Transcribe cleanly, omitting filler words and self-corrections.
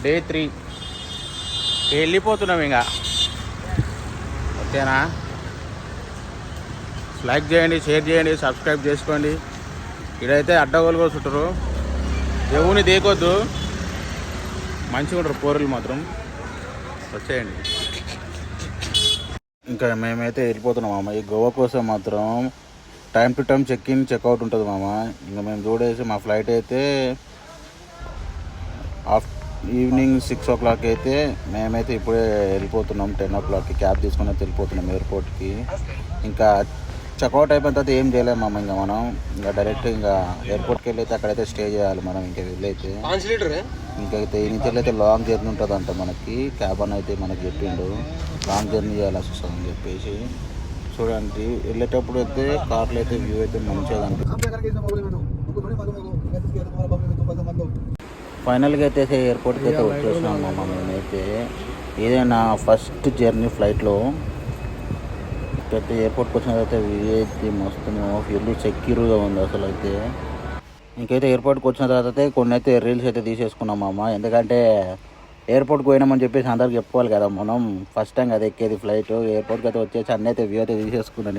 Day 3 వెళ్ళిపోతున్నాం ఇంకా. ఓకేనా? లైక్ చేయండి, షేర్ చేయండి, సబ్స్క్రైబ్ చేసుకోండి. ఇక్కడైతే అడ్డగోలుగా చుట్టరు, ఎవరిని దేకొద్దు, మంచిగా ఉంటారు పోరులు మాత్రం. వచ్చేయండి. ఇంకా మేమైతే వెళ్ళిపోతున్నాం మామ. ఈ గోవా కోసం మాత్రం time to time check in checkout ఉంటుంది మామ. ఇంకా మేము చూడేసి మా ఫ్లైట్ అయితే ఈవినింగ్ 6 o'clock అయితే మేమైతే ఇప్పుడే వెళ్ళిపోతున్నాం. 10 o'clockకి క్యాబ్ తీసుకుని అయితే వెళ్ళిపోతున్నాం ఎయిర్పోర్ట్కి. ఇంకా చెక్అవుట్ అయిపోయిన తర్వాత ఏం చేయలేము మామ. ఇంకా మనం ఇంకా డైరెక్ట్ ఇంకా ఎయిర్పోర్ట్కి వెళ్ళి అయితే అక్కడైతే స్టే చేయాలి మనం. ఇంకా వెళ్ళైతే ఇంకైతే ఈ నుంచి అయితే లాంగ్ జర్నీ ఉంటుంది అంట మనకి. క్యాబ్ అని అయితే మనకి చెప్పిండు, లాంగ్ జర్నీ చేయాల్సి వస్తుంది అని చెప్పేసి. చూడండి, వెళ్ళేటప్పుడు అయితే కార్లో అయితే వ్యూ అయితే మంచిగా అనిపిస్తుంది. ఫైనల్గా అయితే ఎయిర్పోర్ట్కి అయితే వచ్చేసినాం మామ. మేమైతే ఏదైనా ఫస్ట్ జర్నీ ఫ్లైట్లో అయితే ఎయిర్పోర్ట్కి వచ్చిన తర్వాత అయితే మస్తు ఫుల్ సెక్యూర్గా ఉంది అసలు అయితే. ఇంకైతే ఎయిర్పోర్ట్కి వచ్చిన తర్వాత అయితే కొన్ని అయితే రీల్స్ అయితే తీసేసుకున్నాం మామ. ఎందుకంటే ఎయిర్పోర్ట్కి పోయినామని చెప్పేసి అందరికి చెప్పుకోవాలి కదా మనం. ఫస్ట్ టైం కదా ఎక్కేది ఫ్లైట్. ఎయిర్పోర్ట్కి అయితే వచ్చేసి అన్నీ అయితే వ్యూ అయితే తీసేసుకున్నాను.